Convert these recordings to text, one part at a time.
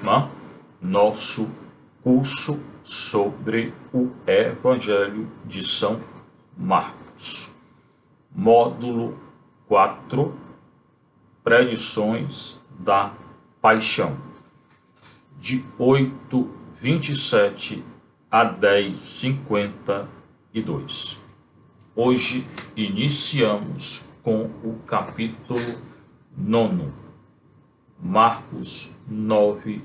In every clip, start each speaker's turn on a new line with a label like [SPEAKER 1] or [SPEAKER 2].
[SPEAKER 1] irmã, nosso curso sobre o Evangelho de São Marcos. Módulo 4, Predições da Paixão, de 8:27 a 10:52. Hoje iniciamos com o capítulo 9, Marcos 9:1.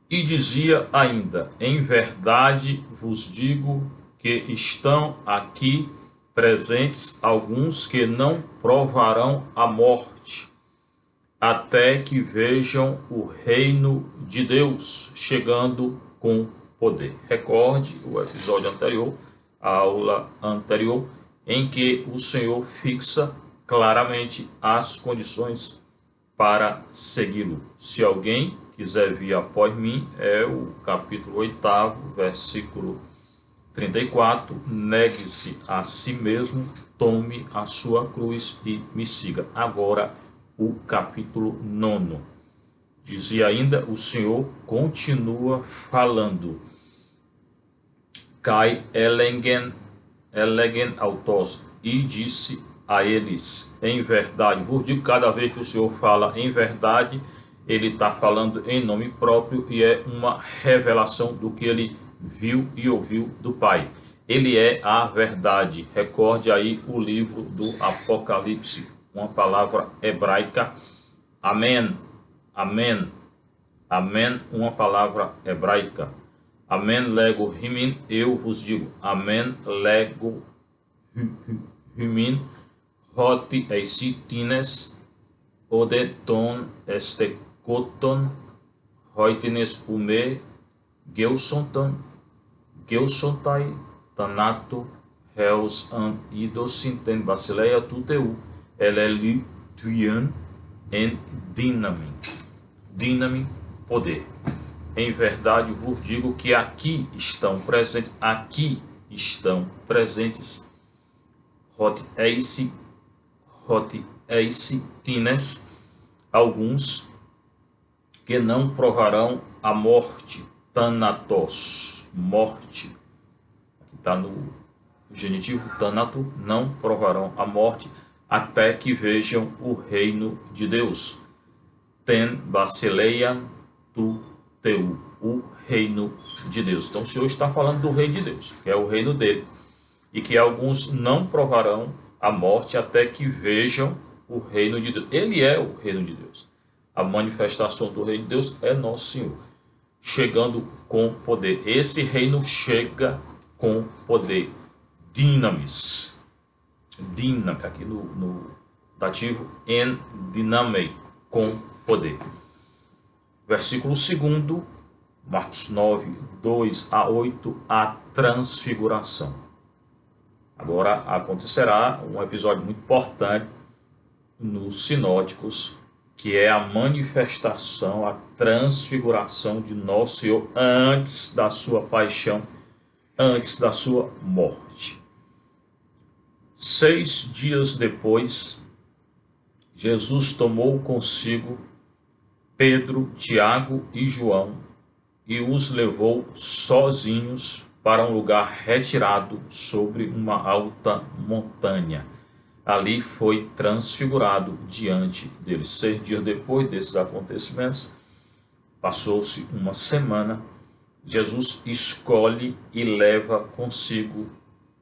[SPEAKER 1] E dizia ainda: em verdade vos digo que estão aqui presentes alguns que não provarão a morte, até que vejam o reino de Deus chegando com poder. Recorde o episódio anterior, a aula anterior, em que o Senhor fixa claramente as condições para segui-lo. Se alguém quiser vir após mim, é o capítulo 8, versículo 34, negue-se a si mesmo, tome a sua cruz e me siga. Agora, o capítulo 9. Dizia ainda, o Senhor continua falando. Kai elegen autos, e disse a eles: em verdade vos digo. Cada vez que o Senhor fala em verdade, ele está falando em nome próprio e é uma revelação do que ele viu e ouviu do Pai. Ele é a verdade. Recorde aí o livro do Apocalipse, uma palavra hebraica, amém, amém, amém, uma palavra hebraica. Amém lego himin, eu vos digo. Amém lego himin, hoti eisitines, odeton estekoton, hoitines ume, geusonton, geusontai, tanato, heus an idosinten basileia tuteu, elelituian en dinamin, poder. Em verdade vos digo que aqui estão presentes, hot eisitines, alguns que não provarão a morte, thanatos, morte, aqui está no genitivo thanato, não provarão a morte, até que vejam o reino de Deus. Ten basileian tu teu, o reino de Deus. Então o Senhor está falando do reino de Deus, que é o reino dele, e que alguns não provarão a morte até que vejam o reino de Deus. Ele é o reino de Deus. A manifestação do reino de Deus é nosso Senhor, chegando com poder. Esse reino chega com poder. Dinamis, aqui no dativo, en dinamei, com poder. Versículo 2, Marcos 9:2-8, a transfiguração. Agora acontecerá um episódio muito importante nos sinóticos, que é a manifestação, a transfiguração de nosso Senhor antes da sua paixão, antes da sua morte. 6 dias depois, Jesus tomou consigo Pedro, Tiago e João e os levou sozinhos para um lugar retirado sobre uma alta montanha. Ali foi transfigurado diante deles. 6 dias depois desses acontecimentos, passou-se uma semana, Jesus escolhe e leva consigo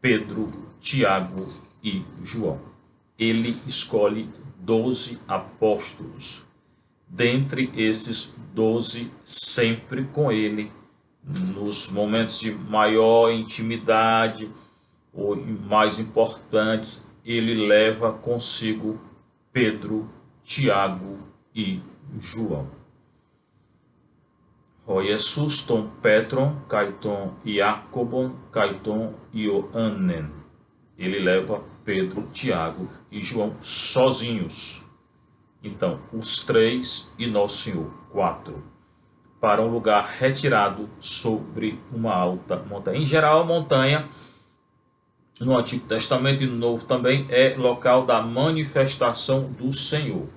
[SPEAKER 1] Pedro, Tiago e João. Ele escolhe 12 apóstolos. Dentre esses 12, sempre com ele, nos momentos de maior intimidade ou mais importantes, ele leva consigo Pedro, Tiago e João. O Jesus ton Petron, Caiton Iacobon, Caiton Ioannen. Ele leva Pedro, Tiago e João sozinhos. Então, os 3 e Nosso Senhor, 4, para um lugar retirado sobre uma alta montanha. Em geral, a montanha, no Antigo Testamento e no Novo também, é local da manifestação do Senhor.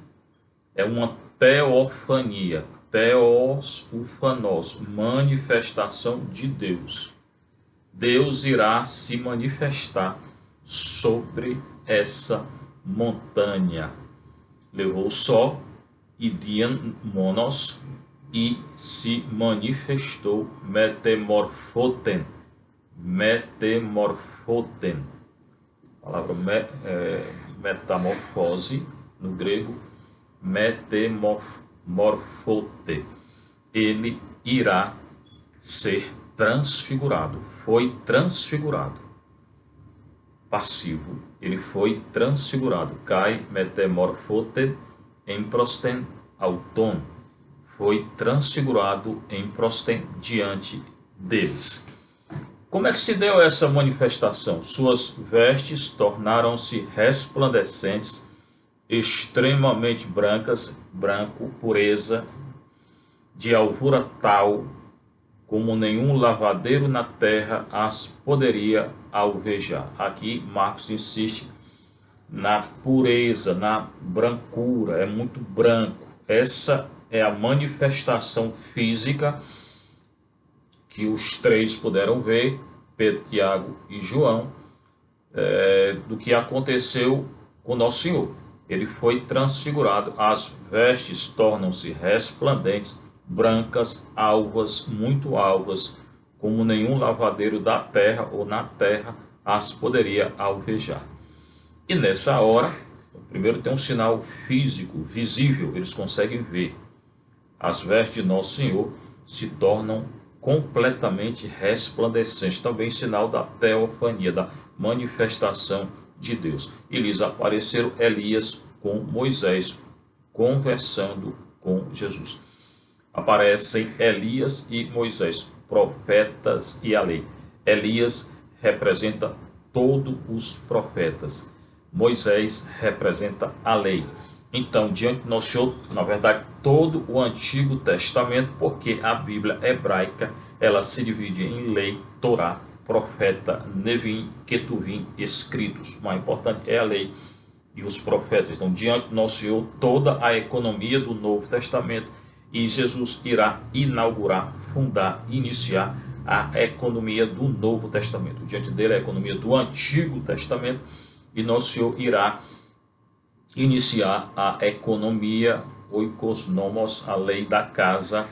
[SPEAKER 1] É uma teofania, teos ufanos, manifestação de Deus. Deus irá se manifestar sobre essa montanha. Levou o sol e diamonos e se manifestou metamorfoten. Metamorfoten. A palavra metamorfose, no grego, metamorfote. Ele irá ser transfigurado. Foi transfigurado. Passivo. Ele foi transfigurado. Kai metamorfote em prosten auton. Foi transfigurado em prosten diante deles. Como é que se deu essa manifestação? Suas vestes tornaram-se resplandecentes, extremamente brancas, branco, pureza, de alvura tal, como nenhum lavadeiro na terra as poderia alvejar. Aqui Marcos insiste na pureza, na brancura, é muito branco. Essa é a manifestação física que os três puderam ver, Pedro, Tiago e João, do que aconteceu com Nosso Senhor. Ele foi transfigurado, as vestes tornam-se resplandentes, brancas, alvas, muito alvas, como nenhum lavadeiro da terra ou na terra as poderia alvejar. E nessa hora, primeiro tem um sinal físico, visível, eles conseguem ver. As vestes de Nosso Senhor se tornam completamente resplandecentes, também sinal da teofania, da manifestação de Deus. E lhes apareceram Elias com Moisés, conversando com Jesus. Aparecem Elias e Moisés, profetas e a lei. Elias representa todos os profetas. Moisés representa a lei. Então, diante do Nosso Senhor, na verdade, todo o Antigo Testamento, porque a Bíblia hebraica, ela se divide em lei, Torá, profeta, Nevim, Ketuvim, escritos. O mais importante é a lei e os profetas. Então, diante do Nosso Senhor, toda a economia do Novo Testamento, e Jesus irá inaugurar, fundar, iniciar a economia do Novo Testamento. Diante dele, a economia do Antigo Testamento, e Nosso Senhor irá iniciar a economia, oikos nomos, a lei da casa,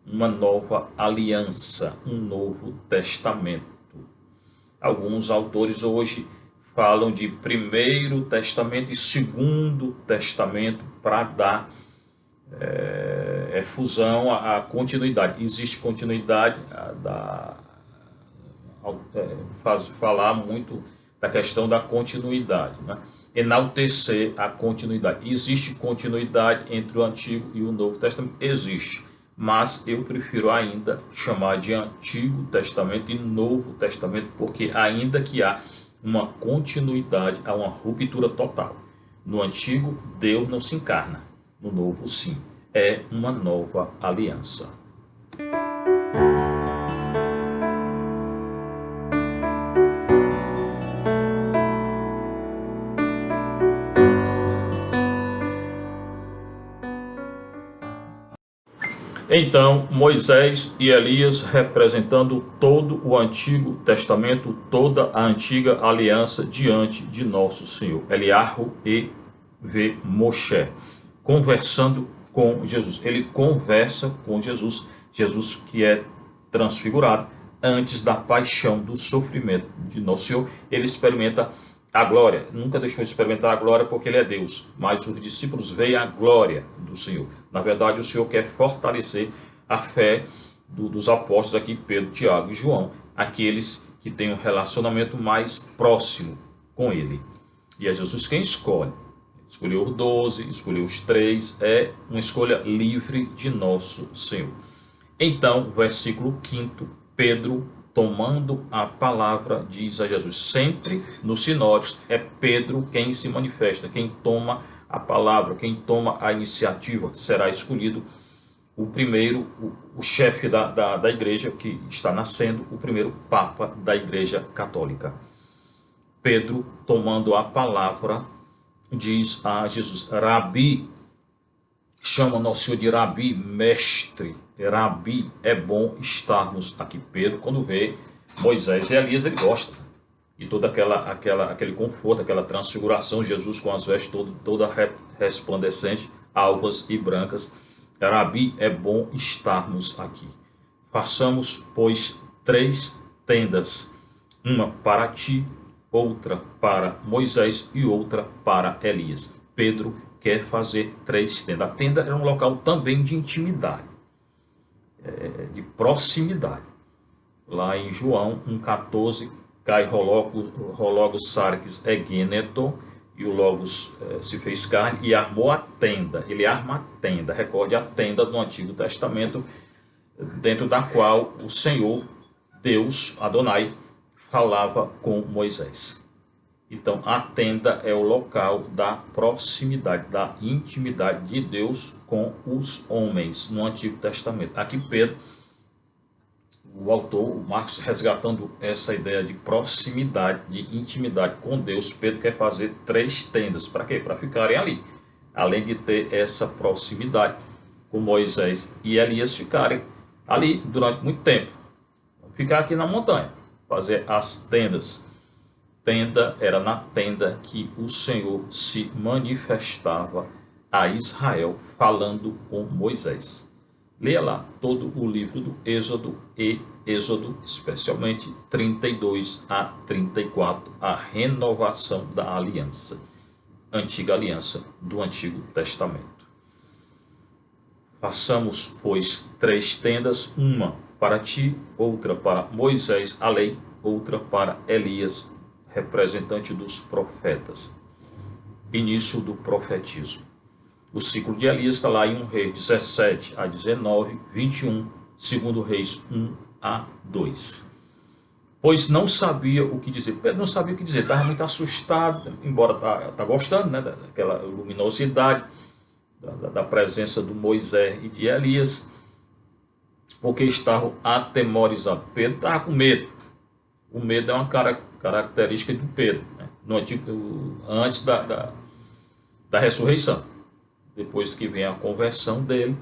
[SPEAKER 1] uma nova aliança, um novo testamento. Alguns autores hoje falam de primeiro testamento e segundo testamento para dar fusão à continuidade. Existe continuidade, falar muito da questão da continuidade, né? Enaltecer a continuidade. Existe continuidade entre o Antigo e o Novo Testamento? Existe, mas eu prefiro ainda chamar de Antigo Testamento e Novo Testamento, porque ainda que há uma continuidade, há uma ruptura total. No Antigo, Deus não se encarna, no Novo sim, é uma nova aliança. Então, Moisés e Elias representando todo o Antigo Testamento, toda a antiga aliança diante de Nosso Senhor. Eliarro e Moshe, conversando com Jesus. Ele conversa com Jesus, Jesus que é transfigurado antes da paixão, do sofrimento de Nosso Senhor. Ele experimenta a glória, nunca deixou de experimentar a glória porque ele é Deus, mas os discípulos veem a glória do Senhor. Na verdade, o Senhor quer fortalecer a fé dos apóstolos aqui, Pedro, Tiago e João, aqueles que têm um relacionamento mais próximo com ele. E é Jesus quem escolhe. Escolheu os 12, escolheu os 3, é uma escolha livre de Nosso Senhor. Então, versículo 5, Pedro, tomando a palavra, diz a Jesus. Sempre nos sinóticos é Pedro quem se manifesta, quem toma a palavra, quem toma a iniciativa, será escolhido o primeiro, o chefe da igreja que está nascendo, o primeiro papa da igreja católica. Pedro, tomando a palavra, diz a Jesus, Rabi, chama Nosso Senhor de Rabi, mestre. Rabi, é bom estarmos aqui. Pedro, quando vê Moisés e Elias, ele gosta. E todo aquele conforto, aquela transfiguração, Jesus com as vestes toda resplandecente, alvas e brancas. Rabi, é bom estarmos aqui. Façamos, pois, 3 tendas, uma para ti, outra para Moisés e outra para Elias. Pedro quer fazer 3 tendas. A tenda era um local também de intimidade, de proximidade. Lá em João 1,14, cai Rologos Sarques Egêneto, e o Logos se fez carne e armou a tenda. Ele arma a tenda, recorde a tenda do Antigo Testamento, dentro da qual o Senhor, Deus, Adonai, falava com Moisés. Então, a tenda é o local da proximidade, da intimidade de Deus com os homens no Antigo Testamento. Aqui Pedro, o autor, o Marcos, resgatando essa ideia de proximidade, de intimidade com Deus. Pedro quer fazer 3 tendas. Para quê? Para ficarem ali. Além de ter essa proximidade com Moisés e Elias, ficarem ali durante muito tempo. Ficar aqui na montanha, fazer as tendas. Tenda era na tenda que o Senhor se manifestava a Israel, falando com Moisés. Leia lá todo o livro do Êxodo e Êxodo, especialmente 32 a 34, a renovação da aliança, antiga aliança do Antigo Testamento. Façamos, pois, 3 tendas, uma para ti, outra para Moisés, a lei, outra para Elias, representante dos profetas. Início do profetismo. O ciclo de Elias está lá em 1 Reis 17 a 19, 21, 2 Reis 1 a 2. Pois não sabia o que dizer. Pedro não sabia o que dizer, estava muito assustado, embora tá gostando, né, daquela luminosidade, da presença do Moisés e de Elias, porque estavam atemorizados. Pedro estava com medo. O medo é uma característica do Pedro, né, no antigo, antes da ressurreição. Depois que vem a conversão dele,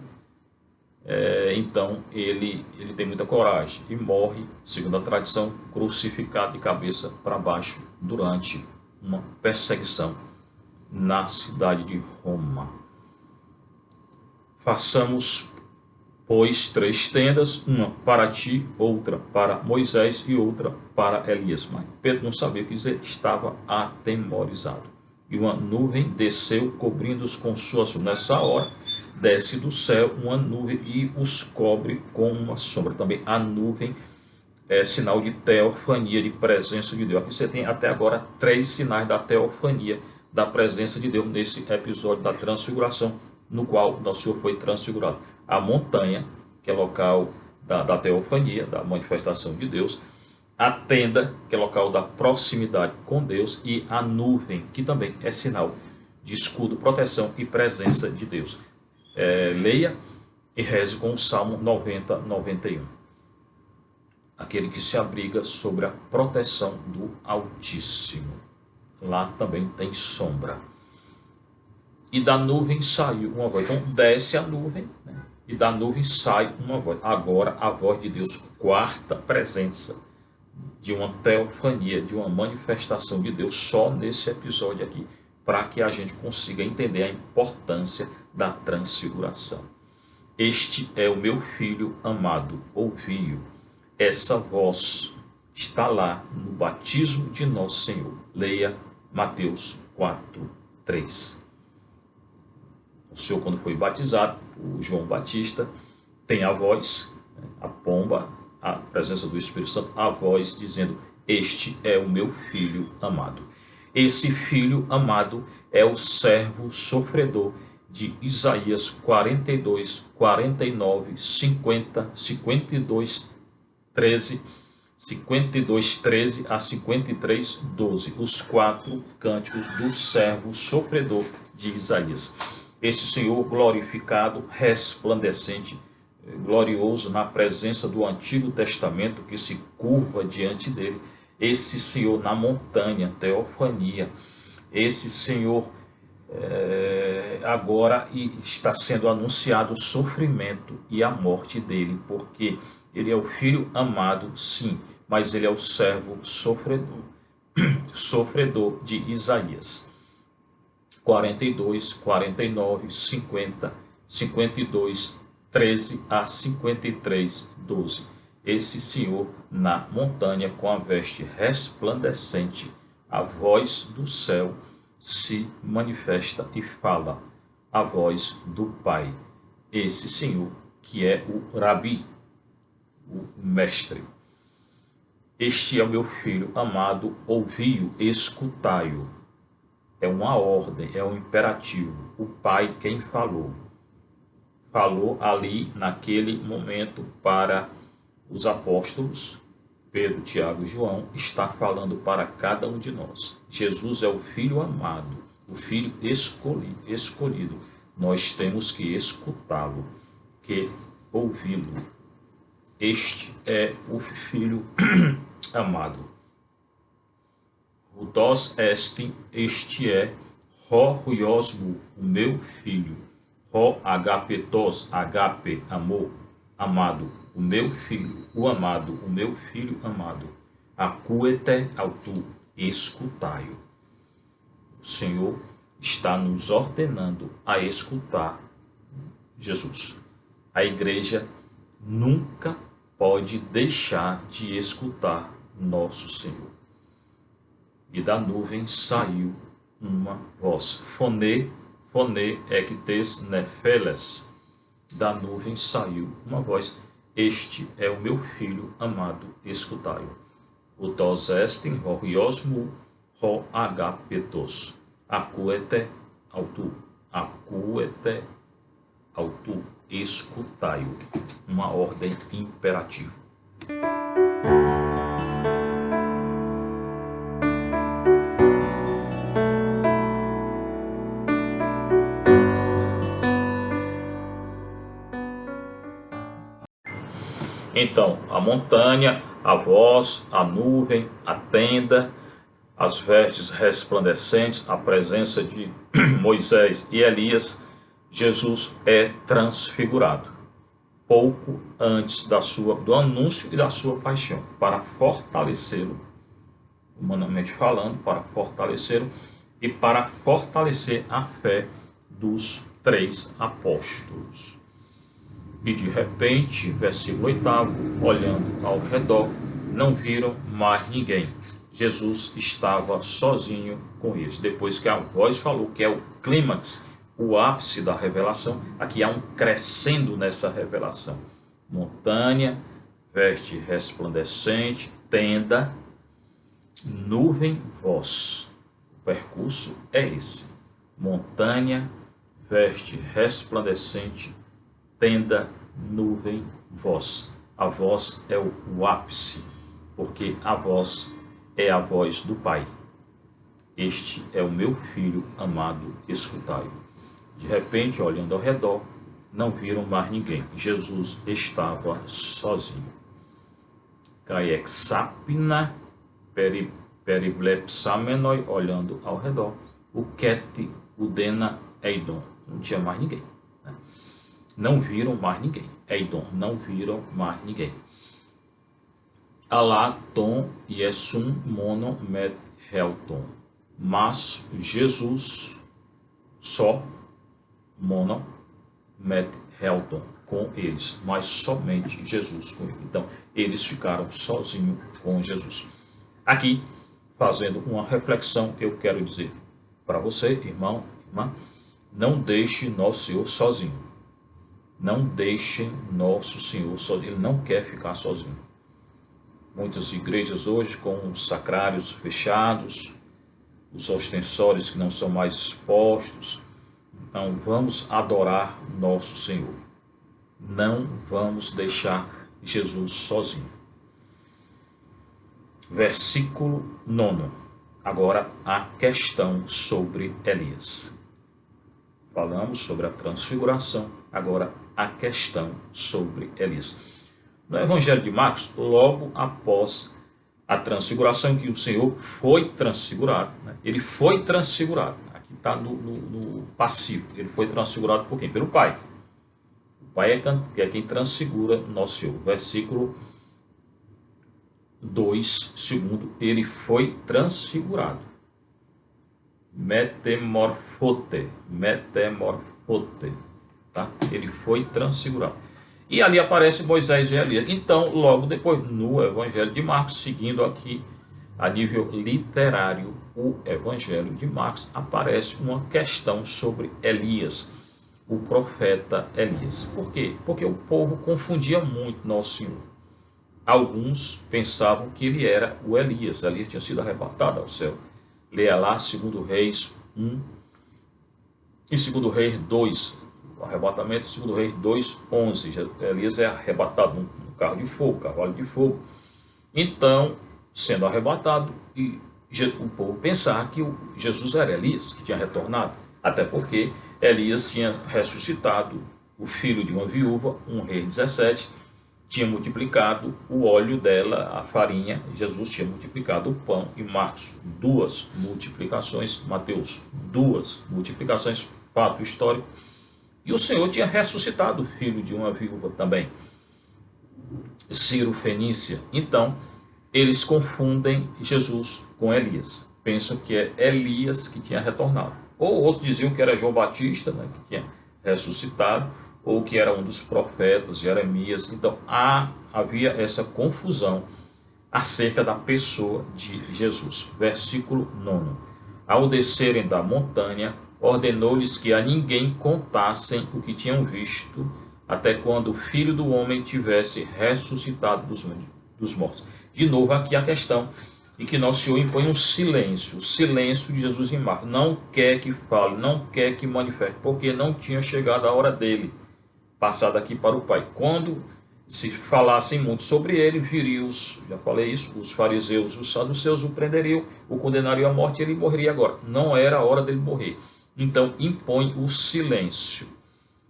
[SPEAKER 1] então ele tem muita coragem e morre, segundo a tradição, crucificado de cabeça para baixo durante uma perseguição na cidade de Roma. Façamos, pois, 3 tendas, uma para ti, outra para Moisés e outra para Elias. Mas Pedro não sabia o que dizer, estava atemorizado. E uma nuvem desceu, cobrindo-os com sua sombra. Nessa hora, desce do céu uma nuvem e os cobre com uma sombra. Também a nuvem é sinal de teofania, de presença de Deus. Aqui você tem até agora 3 sinais da teofania, da presença de Deus, nesse episódio da transfiguração, no qual nosso Senhor foi transfigurado. A montanha, que é local da teofania, da manifestação de Deus. A tenda, que é local da proximidade com Deus, e a nuvem, que também é sinal de escudo, proteção e presença de Deus. Leia e reze com o Salmo 90, 91. Aquele que se abriga sobre a proteção do Altíssimo. Lá também tem sombra. E da nuvem saiu uma voz. Então desce a nuvem, né? E da nuvem sai uma voz. Agora a voz de Deus, quarta presença de uma teofania, de uma manifestação de Deus, só nesse episódio aqui, para que a gente consiga entender a importância da transfiguração. Este é o meu filho amado, ouvi-o. Essa voz está lá no batismo de nosso Senhor. Leia Mateus 4, 3. O Senhor, quando foi batizado, o João Batista, tem a voz, a pomba, a presença do Espírito Santo, a voz dizendo: este é o meu filho amado. Esse filho amado é o servo sofredor de Isaías 42, 49, 50, 52, 13, 52, 13 a 53, 12. Os 4 cânticos do servo sofredor de Isaías. Esse Senhor glorificado, resplandecente, glorioso na presença do Antigo Testamento, que se curva diante dele. Esse Senhor na montanha, teofania. Esse Senhor agora está sendo anunciado o sofrimento e a morte dele, porque ele é o filho amado, sim, mas ele é o servo sofredor de Isaías 42, 49, 50, 52, 13 a 53, 12. Esse Senhor na montanha com a veste resplandecente, a voz do céu se manifesta e fala, a voz do Pai. Esse Senhor que é o Rabi, o mestre. Este é o meu filho amado, ouvi-o, escutai-o. É uma ordem, é um imperativo. O Pai quem falou. Falou ali, naquele momento, para os apóstolos, Pedro, Tiago e João, está falando para cada um de nós. Jesus é o Filho amado, o Filho escolhido. Nós temos que escutá-lo, que ouvi-lo. Este é o Filho amado. Rudós estin, este é Ruiosmo, o meu filho. Agapetos, agape, amor, amado, o meu filho, o amado, o meu filho amado. Acuete autu, escutai-o. O Senhor está nos ordenando a escutar Jesus. A igreja nunca pode deixar de escutar nosso Senhor. E da nuvem saiu uma voz. Fone ectes nefeles. Da nuvem saiu uma voz. Este é o meu filho amado, escutai-o. O tos estin ruiosmo ho agapetos. Acuete autu. Acuete autu. Escutai-o. Uma ordem imperativa. Então, a montanha, a voz, a nuvem, a tenda, as vestes resplandecentes, a presença de Moisés e Elias, Jesus é transfigurado pouco antes do anúncio e da sua paixão, para fortalecê-lo, humanamente falando, para fortalecê-lo e para fortalecer a fé dos 3 apóstolos. E de repente, versículo 8, olhando ao redor, não viram mais ninguém. Jesus estava sozinho com eles. Depois que a voz falou, que é o clímax, o ápice da revelação, aqui há um crescendo nessa revelação. Montanha, veste resplandecente, tenda, nuvem, voz. O percurso é esse. Montanha, veste resplandecente, tenda, nuvem, voz. A voz é o ápice, porque a voz é a voz do Pai. Este é o meu filho amado, escutai-o. De repente, olhando ao redor, não viram mais ninguém. Jesus estava sozinho. Caexapina periblepsamenoi, olhando ao redor. O ket, o dena, eidon. Não tinha mais ninguém. Não viram mais ninguém. Eidon, não viram mais ninguém. Alá, tom, yesum, mono, met, helton. Mas Jesus só, mono, met, helton, com eles. Mas somente Jesus com ele. Então, eles ficaram sozinhos com Jesus. Aqui, fazendo uma reflexão, eu quero dizer para você, irmão, irmã, não deixe nosso Senhor sozinho. Não deixem nosso Senhor sozinho. Ele não quer ficar sozinho. Muitas igrejas hoje com os sacrários fechados, os ostensórios que não são mais expostos. Então vamos adorar nosso Senhor. Não vamos deixar Jesus sozinho. Versículo 9. Agora a questão sobre Elias. Falamos sobre a transfiguração, agora a questão sobre Elias. No Evangelho de Marcos, logo após a transfiguração, que o Senhor foi transfigurado, ele foi transfigurado. Aqui que está no passivo. Ele foi transfigurado por quem? Pelo Pai. O Pai é quem transfigura nosso Senhor. Versículo 2, segundo, ele foi transfigurado. Metamorfote. Tá? Ele foi transfigurado. E ali aparece Moisés e Elias. Então, logo depois, no Evangelho de Marcos, seguindo aqui a nível literário, o Evangelho de Marcos, aparece uma questão sobre Elias, o profeta Elias. Por quê? Porque o povo confundia muito Nosso Senhor. Alguns pensavam que ele era o Elias. Elias tinha sido arrebatado ao céu. Leia lá 2 Reis 1 e 2 Reis 2. O arrebatamento, 2 Reis 2, 11. Elias é arrebatado num carro de fogo, cavalo de fogo. Então, sendo arrebatado, e o povo pensava que Jesus era Elias, que tinha retornado. Até porque Elias tinha ressuscitado o filho de uma viúva, 1 Reis 17, tinha multiplicado o óleo dela, a farinha. Jesus tinha multiplicado o pão. E Marcos, 2 multiplicações. Mateus, 2 multiplicações. Fato histórico. E o Senhor tinha ressuscitado o filho de uma viúva também, Ciro Fenícia. Então, eles confundem Jesus com Elias. Pensam que é Elias que tinha retornado. Ou outros diziam que era João Batista, né, que tinha ressuscitado, ou que era um dos profetas, Jeremias. Então, havia essa confusão acerca da pessoa de Jesus. Versículo 9. Ao descerem da montanha, ordenou-lhes que a ninguém contassem o que tinham visto, até quando o Filho do Homem tivesse ressuscitado dos mortos. De novo, aqui a questão de que Nosso Senhor impõe um silêncio, o silêncio de Jesus em Marcos. Não quer que fale, não quer que manifeste, porque não tinha chegado a hora dele passar daqui para o Pai. Quando se falassem muito sobre ele, viriam já falei isso, os fariseus, os saduceus o prenderiam, o condenariam à morte e ele morreria agora. Não era a hora dele morrer. Então impõe o silêncio.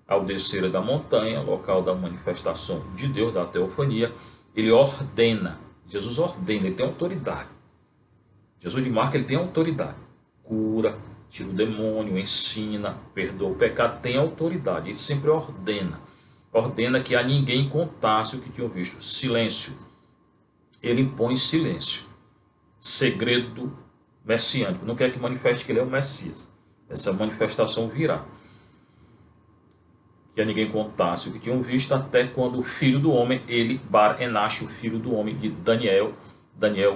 [SPEAKER 1] Ao descer da montanha, local da manifestação de Deus, da teofania, ele ordena. Jesus ordena, ele tem autoridade. Jesus de Marcos, ele tem autoridade. Cura, tira o demônio, ensina, perdoa o pecado, tem autoridade. Ele sempre ordena. Ordena que a ninguém contasse o que tinham visto. Silêncio. Ele impõe silêncio. Segredo messiânico. Não quer que manifeste que ele é o Messias. Essa manifestação virá. Que a ninguém contasse o que tinham visto, até quando o Filho do Homem, ele, Bar Enache, o Filho do Homem de Daniel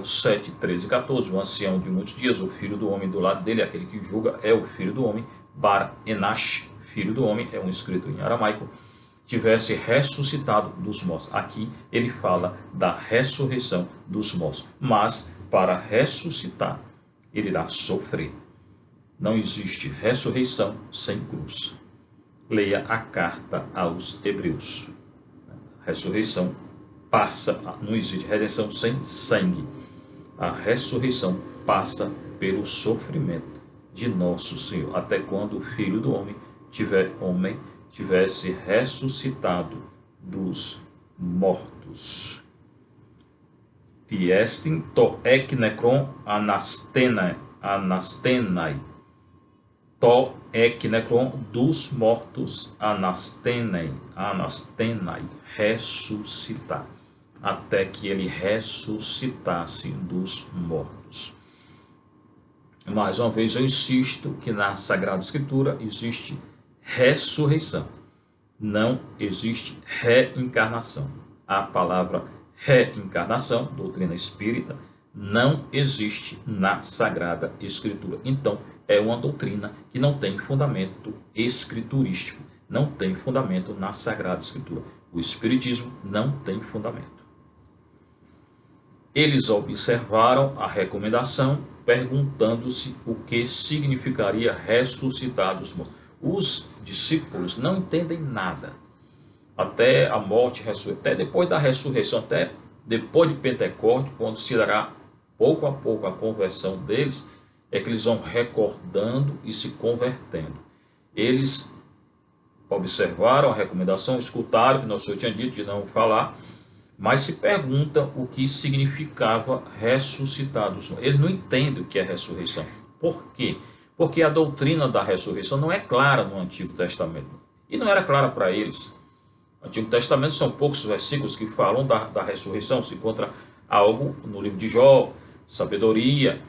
[SPEAKER 1] 7, 13 e 14, o ancião de muitos dias, o Filho do Homem do lado dele, aquele que julga, é o Filho do Homem, Bar Enache, Filho do Homem, é um escrito em aramaico, tivesse ressuscitado dos mortos. Aqui ele fala da ressurreição dos mortos, mas para ressuscitar, ele irá sofrer. Não existe ressurreição sem cruz. Leia a carta aos Hebreus. A ressurreição passa, não existe redenção sem sangue. A ressurreição passa pelo sofrimento de nosso Senhor, até quando o Filho do Homem tivesse ressuscitado dos mortos. Tiestin to ek necron anastenai. To ek necron dos mortos anastenai, ressuscitar, até que ele ressuscitasse dos mortos. Mais uma vez eu insisto que na Sagrada Escritura existe ressurreição, não existe reencarnação. A palavra reencarnação, doutrina espírita, não existe na Sagrada Escritura. Então, é uma doutrina que não tem fundamento escriturístico, não tem fundamento na Sagrada Escritura. O Espiritismo não tem fundamento. Eles observaram a recomendação, perguntando-se o que significaria ressuscitar dos mortos. Os discípulos não entendem nada. Até a morte, até depois da ressurreição, até depois de Pentecostes, quando se dará pouco a pouco a conversão deles, é que eles vão recordando e se convertendo. Eles observaram a recomendação, escutaram o que nosso Senhor tinha dito de não falar, mas se perguntam o que significava ressuscitar dos mortos. Eles não entendem o que é ressurreição. Por quê? porque a doutrina da ressurreição não é clara no Antigo Testamento. E não era clara para eles. No Antigo Testamento são poucos versículos que falam da ressurreição. Se encontra algo no livro de Jó, sabedoria,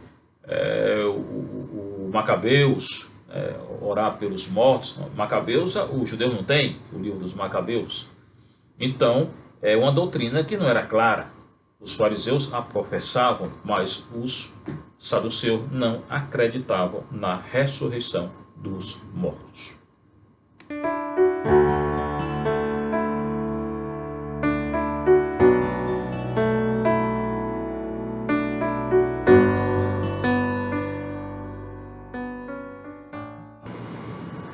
[SPEAKER 1] o Macabeus, orar pelos mortos. Macabeus, o judeu não tem o livro dos Macabeus. Então, é uma doutrina que não era clara. Os fariseus a professavam, mas os saduceus não acreditavam na ressurreição dos mortos.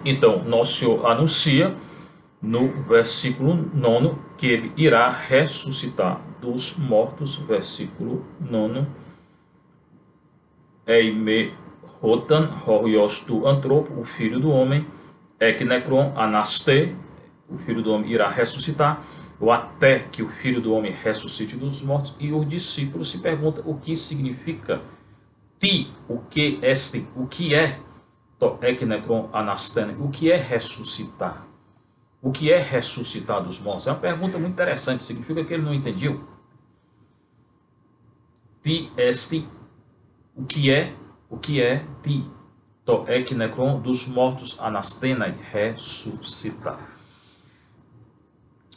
[SPEAKER 1] Então, Nosso Senhor anuncia no versículo 9 que ele irá ressuscitar dos mortos, versículo 9. Eime Rotan, Horios tu Antropo, o filho do homem, Eknecron Anaste, o filho do homem irá ressuscitar, ou até que o filho do homem ressuscite dos mortos. E os discípulos se perguntam o que significa ti, o que é Eknecron Anastene, o que é ressuscitar? O que é ressuscitar dos mortos? É uma pergunta muito interessante, significa que ele não entendeu. Ti esti, o que é ti? To eknekron, dos mortos, anastenai, ressuscitar.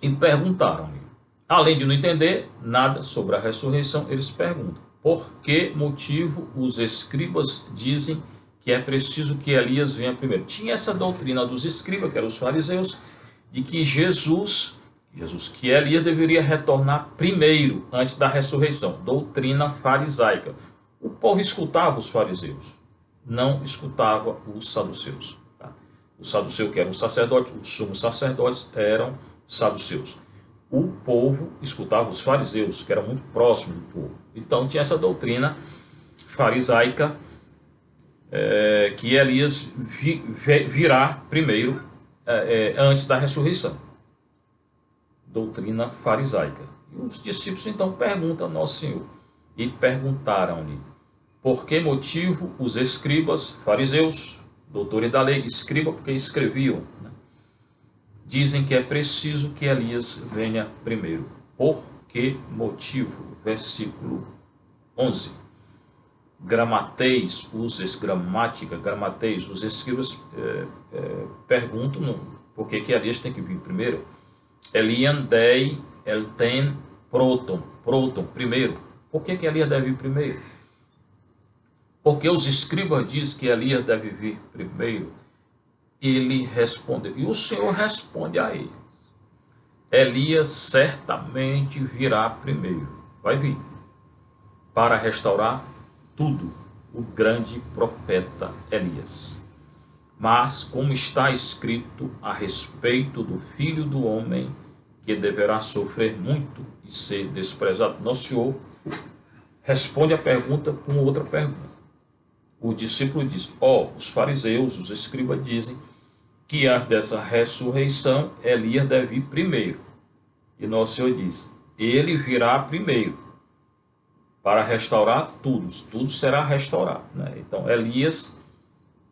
[SPEAKER 1] E perguntaram-lhe, além de não entender nada sobre a ressurreição, eles perguntam, por que motivo os escribas dizem que é preciso que Elias venha primeiro? Tinha essa doutrina dos escribas, que eram os fariseus, de que que Elias deveria retornar primeiro, antes da ressurreição. Doutrina farisaica. O povo escutava os fariseus, não escutava os saduceus. Tá? Os saduceus, que eram os sacerdotes, os sumos sacerdotes, eram saduceus. O povo escutava os fariseus, que eram muito próximos do povo. Então tinha essa doutrina farisaica, que Elias virá primeiro, antes da ressurreição. Doutrina farisaica. E os discípulos então perguntam ao Nosso Senhor. E perguntaram-lhe, por que motivo os escribas, fariseus, doutores da lei, escriba porque escreviam, né? Dizem que é preciso que Elias venha primeiro. Por que motivo? Versículo 11. Gramateis, gramateis, os escribas perguntam por que Elias tem que vir primeiro. Elian dei elten proton, primeiro. Por que Elias deve vir primeiro? Porque os escribas dizem que Elias deve vir primeiro. Ele respondeu, e o Senhor responde a ele, Elias certamente virá primeiro, vai vir, para restaurar tudo, o grande profeta Elias. Mas, como está escrito a respeito do Filho do Homem, que deverá sofrer muito e ser desprezado, Nosso Senhor responde a pergunta com outra pergunta. O discípulo diz, os fariseus, os escribas dizem que antes dessa ressurreição, Elias deve vir primeiro. E Nosso Senhor diz, ele virá primeiro, para restaurar tudo será restaurado. Né? Então, Elias,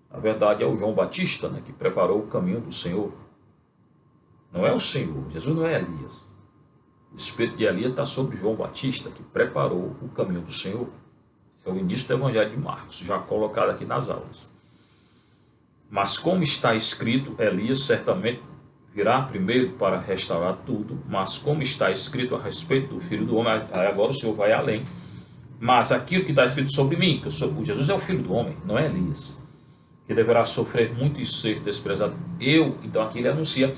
[SPEAKER 1] na verdade, é o João Batista, né, que preparou o caminho do Senhor. Não é o Senhor, Jesus não é Elias. O espírito de Elias está sobre João Batista, que preparou o caminho do Senhor. É o início do Evangelho de Marcos, já colocado aqui nas aulas. Mas como está escrito, Elias certamente virá primeiro para restaurar tudo, mas como está escrito a respeito do Filho do Homem, agora o Senhor vai além. Mas aquilo que está escrito sobre mim, que Jesus é o Filho do Homem, não é Elias, que deverá sofrer muito e ser desprezado. Então aqui ele anuncia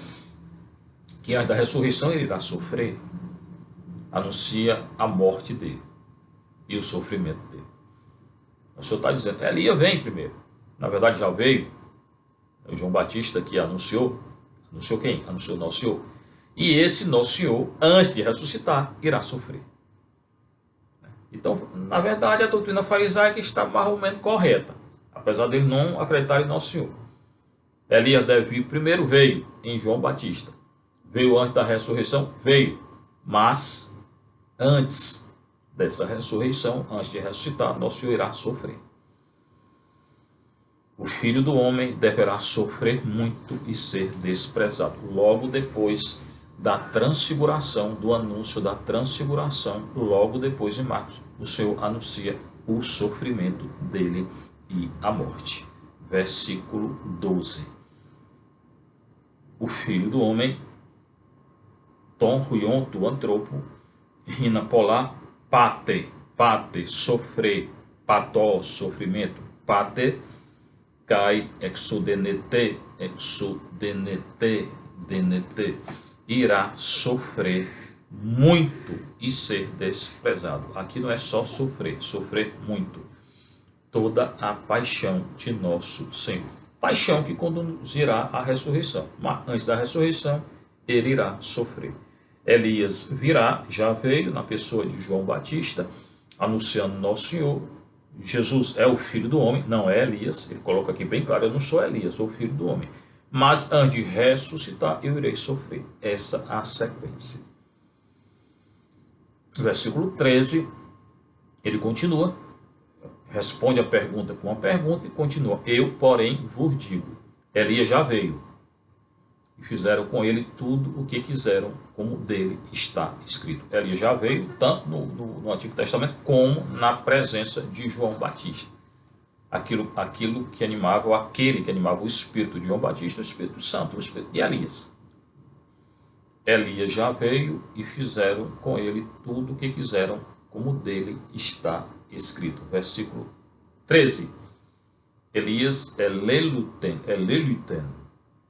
[SPEAKER 1] que antes da ressurreição ele irá sofrer. Anuncia a morte dele e o sofrimento dele. O Senhor está dizendo, Elias vem primeiro. Na verdade já veio. O João Batista que anunciou quem? Anunciou Nosso Senhor. E esse Nosso Senhor, antes de ressuscitar, irá sofrer. Então, na verdade, a doutrina farisaica está mais ou menos correta, apesar dele não acreditar em Nosso Senhor. Elias deve vir primeiro, veio em João Batista. Veio antes da ressurreição? Veio. Mas, antes dessa ressurreição, antes de ressuscitar, Nosso Senhor irá sofrer. O Filho do Homem deverá sofrer muito e ser desprezado. Logo depois da transfiguração, do anúncio da transfiguração, logo depois de Marcos, o Senhor anuncia o sofrimento dele e a morte. Versículo 12. O Filho do Homem, ton huion tu antropo, rina polar, pate, sofrer, pató, sofrimento, pate, kai exodenete, denete, irá sofrer muito e ser desprezado. Aqui não é só sofrer, sofrer muito. Toda a paixão de nosso Senhor. Paixão que conduzirá à ressurreição. Mas antes da ressurreição, ele irá sofrer. Elias virá, já veio na pessoa de João Batista, anunciando nosso Senhor. Jesus é o Filho do Homem, não é Elias. Ele coloca aqui bem claro, eu não sou Elias, sou o Filho do Homem. Mas antes de ressuscitar, eu irei sofrer. Essa é a sequência. Versículo 13, ele continua, responde a pergunta com uma pergunta e continua. Eu, porém, vos digo, Elias já veio, e fizeram com ele tudo o que quiseram, como dele está escrito. Elias já veio, tanto no Antigo Testamento, como na presença de João Batista. Aquilo que animava, ou aquele que animava o espírito de João Batista, o Espírito Santo, o espírito de Elias. Elias já veio e fizeram com ele tudo o que quiseram, como dele está escrito. Versículo 13. Elias leluten,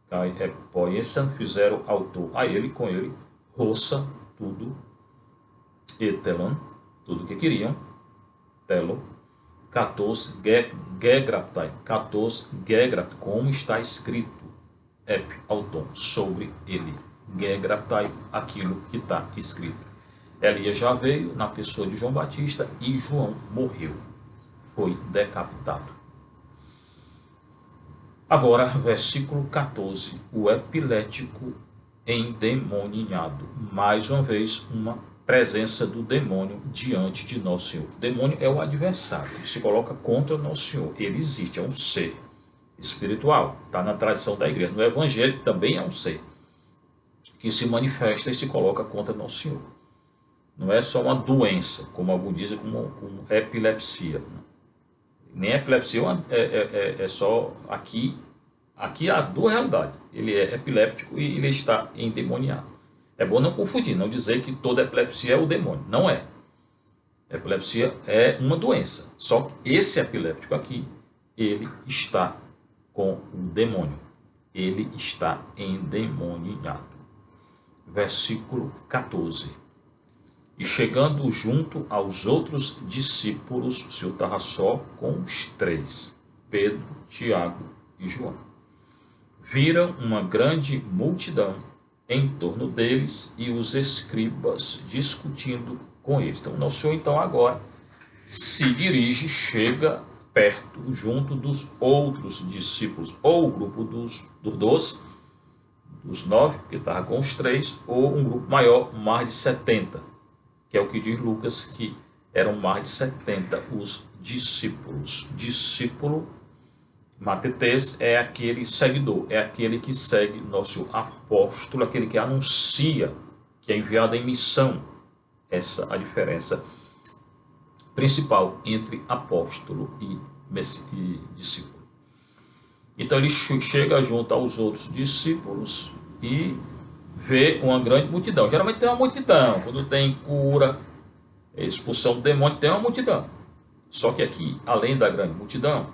[SPEAKER 1] kai poiesan, fizeram autor a ele, com ele, roça, tudo, etelon, tudo o que queriam, telo, 14, gegraptai, 14, gegrapt, como está escrito, ep, auton, sobre ele, gegraptai, aquilo que está escrito. Elias já veio na pessoa de João Batista e João morreu, foi decapitado. Agora, versículo 14, o epilético endemoninhado, mais uma vez uma presença do demônio diante de nosso Senhor. O demônio é o adversário, que se coloca contra o nosso Senhor. Ele existe, é um ser espiritual, está na tradição da igreja. No evangelho também é um ser que se manifesta e se coloca contra nosso Senhor. Não é só uma doença, como alguns dizem, como epilepsia. Nem epilepsia é só aqui. Aqui há duas realidades. Ele é epiléptico e ele está endemoniado. É bom não confundir, não dizer que toda epilepsia é o demônio. Não é. Epilepsia é uma doença. Só que esse epiléptico aqui, ele está com o demônio. Ele está endemoniado. Versículo 14. E chegando junto aos outros discípulos, o Senhor estava só com os três, Pedro, Tiago e João. Viram uma grande multidão em torno deles e os escribas discutindo com eles. Então, nosso Senhor, então, agora se dirige, chega perto, junto dos outros discípulos, ou o grupo dos 12, dos 9, que estava com os 3, ou um grupo maior, mais de 70, que é o que diz Lucas, que eram mais de 70 os discípulos. Discípulo, matetes, é aquele seguidor, é aquele que segue nosso apóstolo, aquele que anuncia, que é enviado em missão. Essa é a diferença principal entre apóstolo e discípulo. Então ele chega junto aos outros discípulos e vê uma grande multidão. Geralmente tem uma multidão, quando tem cura, expulsão do demônio, tem uma multidão. Só que aqui, além da grande multidão,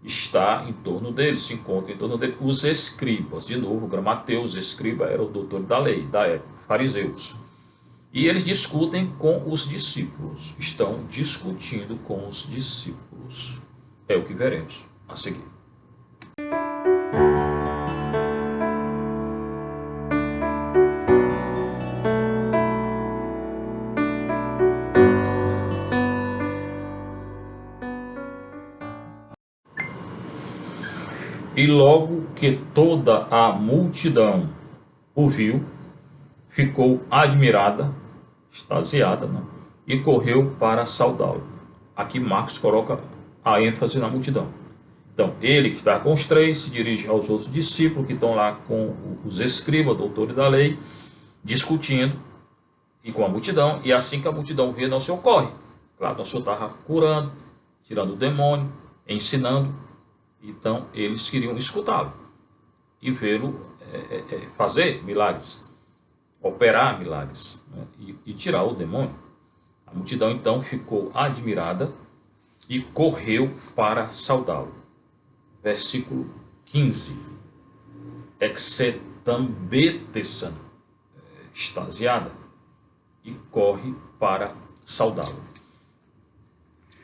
[SPEAKER 1] está em torno dele, se encontra em torno dele os escribas. De novo, Gramateus, escriba, era o doutor da lei, da época, fariseus. E eles discutem com os discípulos, estão discutindo com os discípulos. É o que veremos a seguir. E logo que toda a multidão o viu, ficou admirada, extasiada, né? E correu para saudá-lo. Aqui Marcos coloca a ênfase na multidão. Então, ele que está com os três se dirige aos outros discípulos que estão lá com os escribas, doutores da lei, discutindo e com a multidão, e assim que a multidão vê, não se ocorre. Claro, o Senhor estava curando, tirando o demônio, ensinando, então eles queriam escutá-lo e vê-lo fazer milagres, operar milagres, né, e tirar o demônio. A multidão então ficou admirada e correu para saudá-lo. Versículo 15. Exetambetesan, extasiada, e corre para saudá-lo.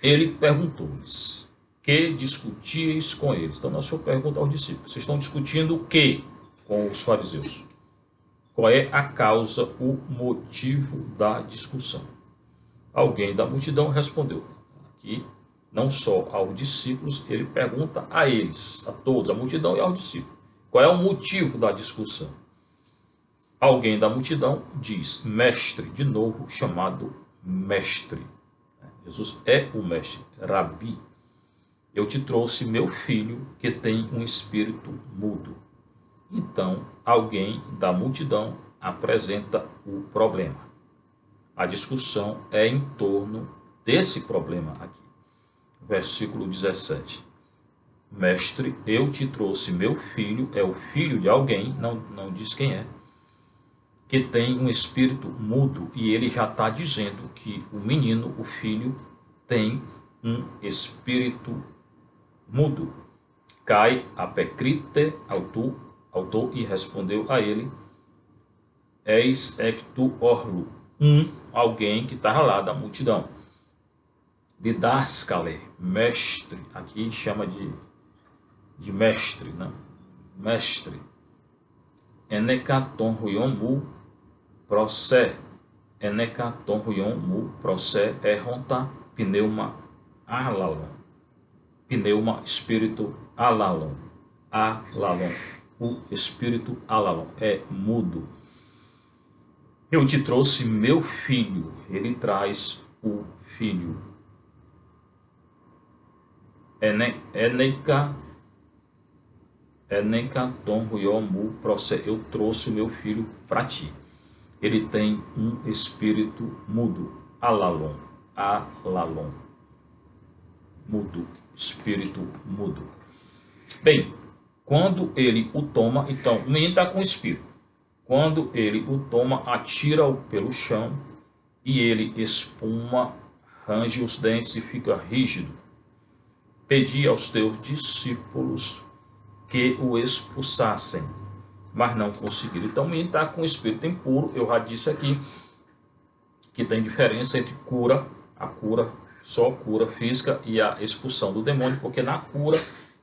[SPEAKER 1] Ele perguntou-lhes: que discutíeis com eles? Então, o Senhor pergunta aos discípulos: vocês estão discutindo o que com os fariseus? Qual é a causa, o motivo da discussão? Alguém da multidão respondeu. Aqui, não só aos discípulos, ele pergunta a eles, a todos, a multidão e aos discípulos. Qual é o motivo da discussão? Alguém da multidão diz: mestre, de novo chamado mestre. Jesus é o mestre, Rabi. Eu te trouxe meu filho que tem um espírito mudo. Então, alguém da multidão apresenta o problema. A discussão é em torno desse problema aqui. Versículo 17. Mestre, eu te trouxe meu filho, é o filho de alguém, não diz quem é, que tem um espírito mudo, e ele já está dizendo que o menino, o filho, tem um espírito mudo. Cai a pecrite autor e respondeu a ele: eis ectu orlo, alguém que estava lá da multidão. Didascale, mestre, aqui chama de mestre, né? Mestre. Enekaton huion mu prosé, enekaton huion mu prosé erronta pneuma alalon. Pneuma, espírito alalon. Alalon. O espírito alalon é mudo. Eu te trouxe meu filho. Ele traz o filho. Enekaton huion mu prosé. Eu trouxe o meu filho para ti. Ele tem um espírito mudo. Alalon. Alalon. Mudo. Espírito mudo. Bem, quando ele o toma, então, o menino está com o espírito. Quando ele o toma, atira-o pelo chão e ele espuma, range os dentes e fica rígido. Pedi aos teus discípulos que o expulsassem, mas não conseguiram. Então, o menino está com o espírito impuro. Eu já disse aqui que tem diferença entre cura, a cura, só cura física, e a expulsão do demônio, porque na cura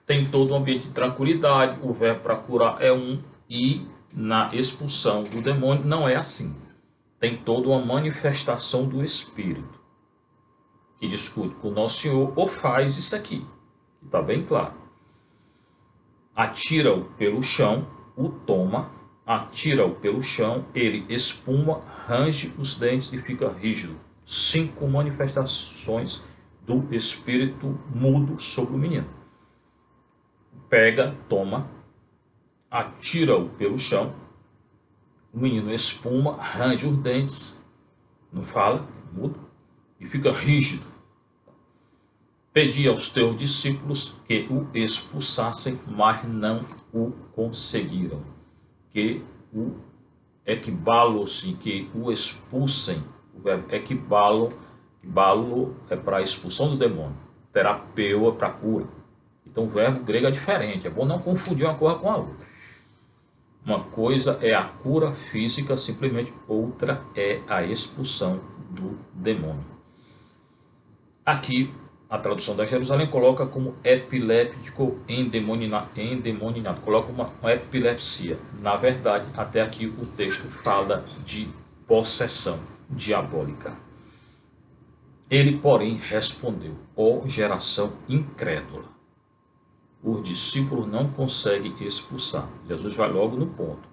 [SPEAKER 1] tem todo um ambiente de tranquilidade, o verbo para curar é um, e na expulsão do demônio não é assim. Tem toda uma manifestação do Espírito, que discute com o Nosso Senhor, ou faz isso aqui, que está bem claro. Atira-o pelo chão, o toma, atira-o pelo chão, ele espuma, range os dentes e fica rígido. 5 manifestações do espírito mudo sobre o menino. Pega, toma, atira-o pelo chão, o menino espuma, range os dentes, não fala, mudo, e fica rígido. Pedi aos teus discípulos que o expulsassem, mas não o conseguiram. Que o equibalo-se, que o expulsem. O verbo equibalo é para a expulsão do demônio. Terapeu é para a cura. Então o verbo grego é diferente. É bom não confundir uma coisa com a outra. Uma coisa é a cura física, simplesmente outra é a expulsão do demônio. Aqui a tradução da Jerusalém coloca como epiléptico endemoniado. Coloca uma epilepsia. Na verdade, até aqui o texto fala de possessão diabólica. Ele, porém, respondeu: ó geração incrédula. Os discípulos não conseguem expulsar. Jesus vai logo no ponto.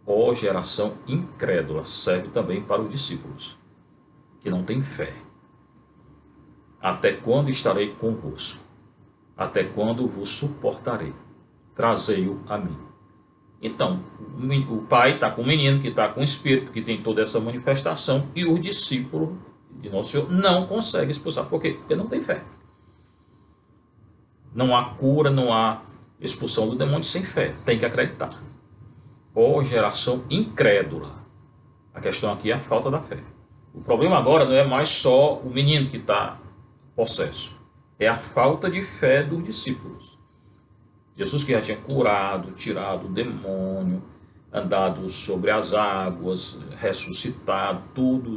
[SPEAKER 1] Ó geração incrédula. Serve também para os discípulos que não têm fé. Até quando estarei convosco? Até quando vos suportarei? Trazei-o a mim. Então, o pai está com o menino, que está com o espírito, que tem toda essa manifestação, e os discípulos de Nosso Senhor não conseguem expulsar. Por quê? Porque não tem fé. Não há cura, não há expulsão do demônio sem fé. Tem que acreditar. Ó geração incrédula. A questão aqui é a falta da fé. O problema agora não é mais só o menino que está possesso. É a falta de fé dos discípulos. Jesus que já tinha curado, tirado o demônio, andado sobre as águas, ressuscitado, tudo,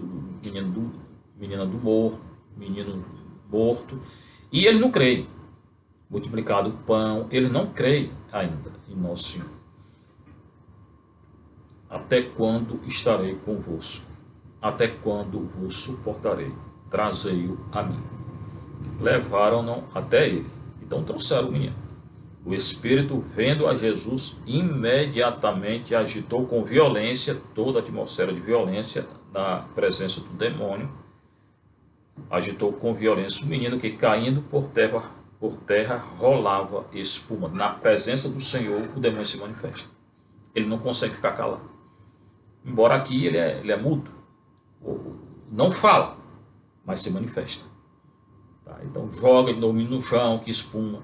[SPEAKER 1] menino morto, e ele não crê. Multiplicado o pão, ele não crê ainda em Nosso Senhor. Até quando estarei convosco? Até quando vos suportarei? Trazei-o a mim. Levaram-no até ele. Então trouxeram o menino. O espírito, vendo a Jesus, imediatamente agitou com violência, toda a atmosfera de violência na presença do demônio. Agitou com violência o menino que, caindo por terra rolava espuma. Na presença do Senhor, o demônio se manifesta. Ele não consegue ficar calado. Embora aqui ele é mudo. Não fala, mas se manifesta. Tá? Então joga de novo no chão, que espuma.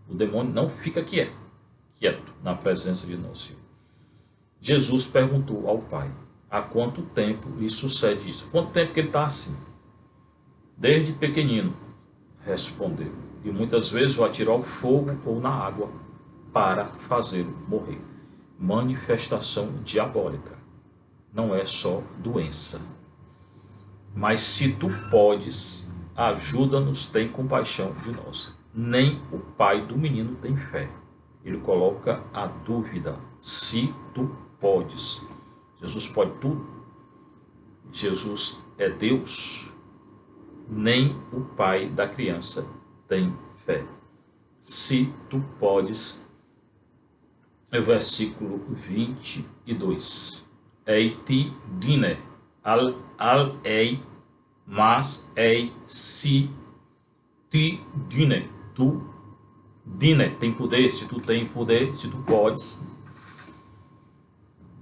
[SPEAKER 1] O demônio não fica quieto na presença de Nosso Senhor. Jesus perguntou ao Pai: há quanto tempo lhe sucede isso? Quanto tempo que ele está assim? Desde pequenino, respondeu. E muitas vezes o atirou ao fogo ou na água para fazê-lo morrer. Manifestação diabólica. Não é só doença. Mas se tu podes, ajuda-nos, tem compaixão de nós. Nem o pai do menino tem fé. Ele coloca a dúvida: se tu podes. Jesus pode tudo. Jesus é Deus. Nem o pai da criança tem fé. Se tu podes, é o versículo 22. Eiti dine, al ei, mas ei si ti dine. Tu, dine, tem poder, se tu tem poder, se tu podes.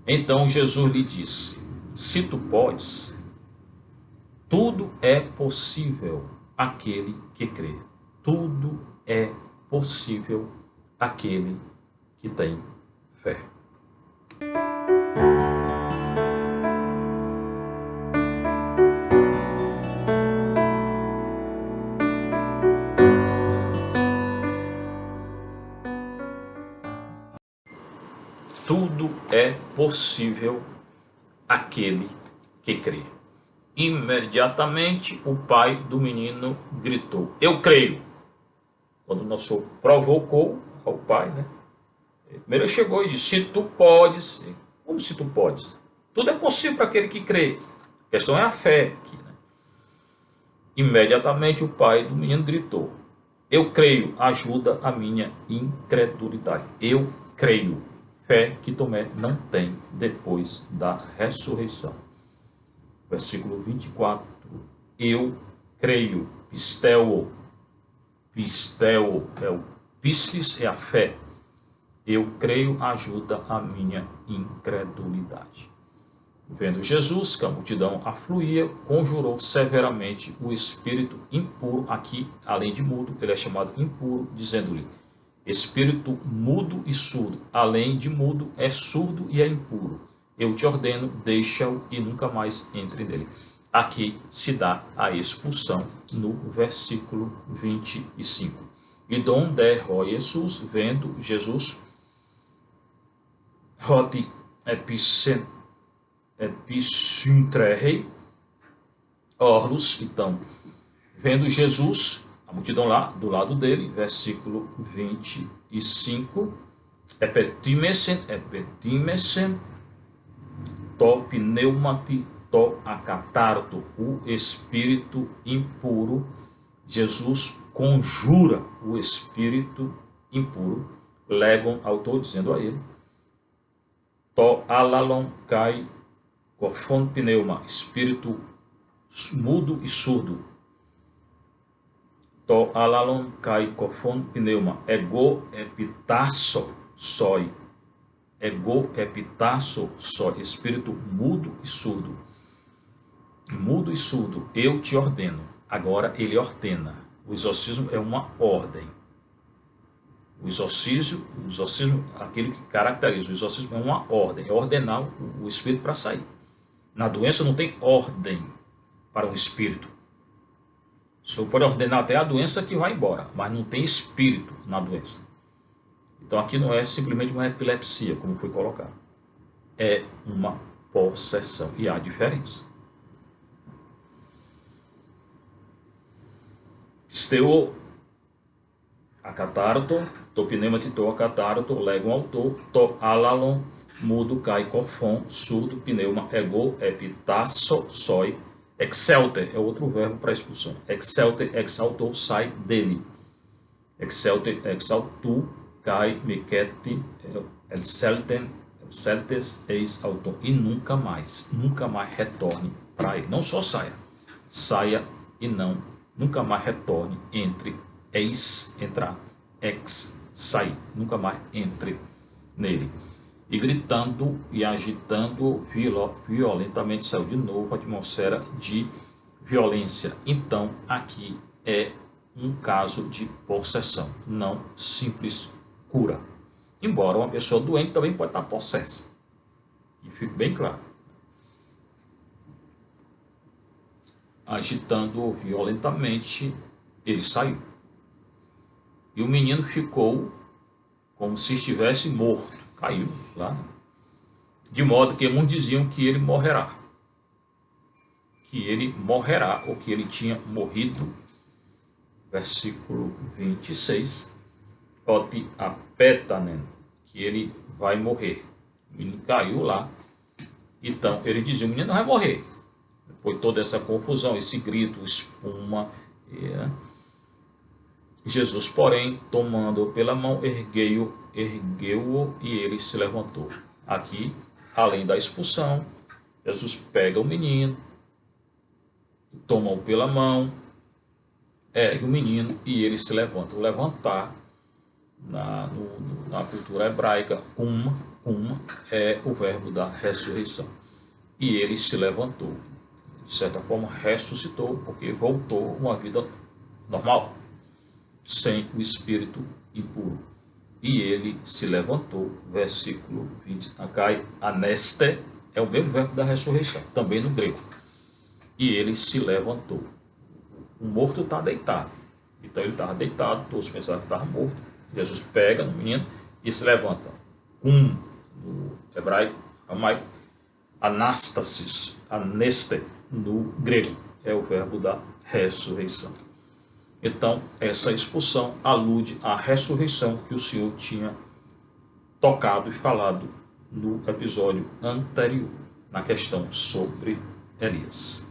[SPEAKER 1] Então Jesus lhe disse: se tu podes, tudo é possível àquele que crê. Tudo é possível àquele que tem fé. Tudo é possível àquele que crê. Imediatamente o pai do menino gritou: eu creio. Quando o Nosso Senhor provocou ao pai, né? Primeiro ele chegou e disse: se tu podes. Como se tu podes? Tudo é possível para aquele que crê. A questão é a fé aqui, né? Imediatamente o pai do menino gritou: eu creio, ajuda a minha incredulidade. Eu creio. Fé que Tomé não tem depois da ressurreição. Versículo 24. Eu creio. Pisteo. Pisteo é o pistis, é a fé. Eu creio, ajuda a minha incredulidade. Vendo Jesus que a multidão afluía, conjurou severamente o espírito impuro. Aqui, além de mudo, ele é chamado impuro, dizendo-lhe: espírito mudo e surdo, além de mudo, é surdo e é impuro. Eu te ordeno, deixa-o e nunca mais entre nele. Aqui se dá a expulsão no versículo 25. E donde ró Jesus, vendo Jesus, roti epicentrerei, orlos, então, vendo Jesus, a multidão lá do lado dele, versículo 25, epetimesen, to pneumati, to acatarto, o espírito impuro. Jesus conjura o espírito impuro, legam autor dizendo a ele, to alalon kai kofon pneuma, espírito mudo e surdo, to alalon kai kofon pneuma, ego epitasso soi, ego epitasso soi, espírito mudo e surdo. Mudo e surdo, eu te ordeno. Agora ele ordena. O exorcismo é uma ordem. O exorcismo, aquilo que caracteriza o exorcismo é uma ordem, é ordenar o espírito para sair. Na doença não tem ordem para um espírito. O senhor pode ordenar até a doença que vai embora, mas não tem espírito na doença. Então aqui não é simplesmente uma epilepsia, como foi colocado. É uma possessão, e há diferença. Steo acatarto, to pneumatito acatarto, legum autor, to alalon, mudo, cai, corfon, surdo, pneuma, ego, epitasso, soi, excelter, é outro verbo para expulsão. Excelter, exaltou, sai dele. Excelter, exaltu, cai, miquete, exceltem, exceltes, eis, autor. E nunca mais retorne para ele. Não só saia e nunca mais retorne, entre, eis, entrar, ex, sair, nunca mais entre nele. E gritando e agitando violentamente saiu de novo a atmosfera de violência. Então aqui é um caso de possessão, não simples cura. Embora uma pessoa doente também pode estar possessa. E fique bem claro. Agitando violentamente, ele saiu. E o menino ficou como se estivesse morto, caiu lá. De modo que muitos diziam que ele morrerá. Ou que ele tinha morrido. Versículo 26. Oti apetanen, que ele vai morrer. O menino caiu lá. Então ele dizia, o menino vai morrer. Foi toda essa confusão, esse grito, espuma. Jesus, porém, tomando-o pela mão, ergueu-o e ele se levantou. Aqui, além da expulsão, Jesus pega o menino, toma-o pela mão, ergue o menino e ele se levanta. O levantar, na cultura hebraica, kum é o verbo da ressurreição. E ele se levantou. De certa forma, ressuscitou, porque voltou a uma vida normal, sem o espírito impuro. E ele se levantou, versículo 20. Akai, aneste, é o mesmo verbo da ressurreição, também no grego. E ele se levantou. O morto está deitado. Então ele estava deitado, todos pensavam que estava morto. Jesus pega no menino e se levanta. No hebraico, aramaico, anastasis, aneste, no grego, é o verbo da ressurreição. Então, essa expulsão alude à ressurreição que o Senhor tinha tocado e falado no episódio anterior, na questão sobre Elias.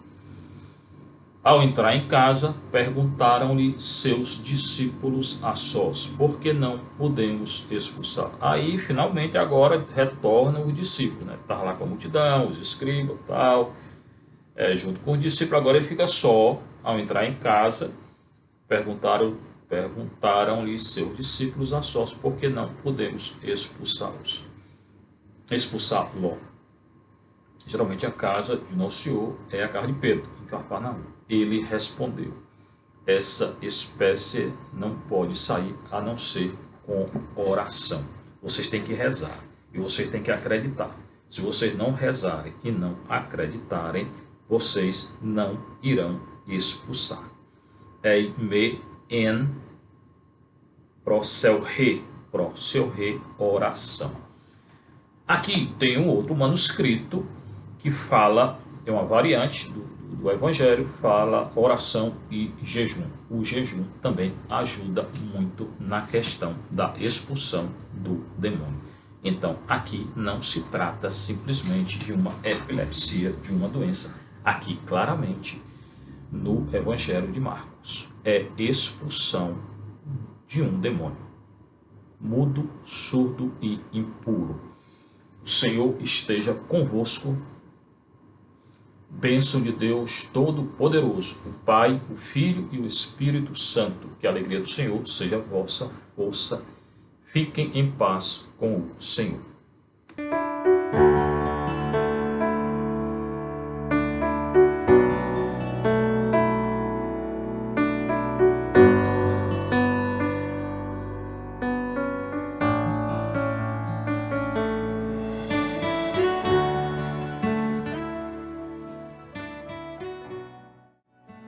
[SPEAKER 1] Ao entrar em casa, perguntaram-lhe seus discípulos a sós, por que não podemos expulsar? Aí, finalmente, agora retornam os discípulos, né? Estava lá com a multidão, os escribas e tal, junto com os discípulos. Agora ele fica só. Ao entrar em casa, perguntaram-lhe seus discípulos a sós, por que não podemos expulsá-lo? Geralmente a casa de Nosso Senhor é a casa de Pedro, em Cafarnaum. Ele respondeu, essa espécie não pode sair a não ser com oração. Vocês têm que rezar e vocês têm que acreditar. Se vocês não rezarem e não acreditarem, vocês não irão expulsar. Ei me en pro seu re, oração. Aqui tem um outro manuscrito que fala, é uma variante do Evangelho, fala oração e jejum. O jejum também ajuda muito na questão da expulsão do demônio. Então, aqui não se trata simplesmente de uma epilepsia, de uma doença. Aqui, claramente, no Evangelho de Marcos, é expulsão de um demônio, mudo, surdo e impuro. O Senhor esteja convosco. Bênção de Deus Todo-Poderoso, o Pai, o Filho e o Espírito Santo. Que a alegria do Senhor seja a vossa força. Fiquem em paz com o Senhor.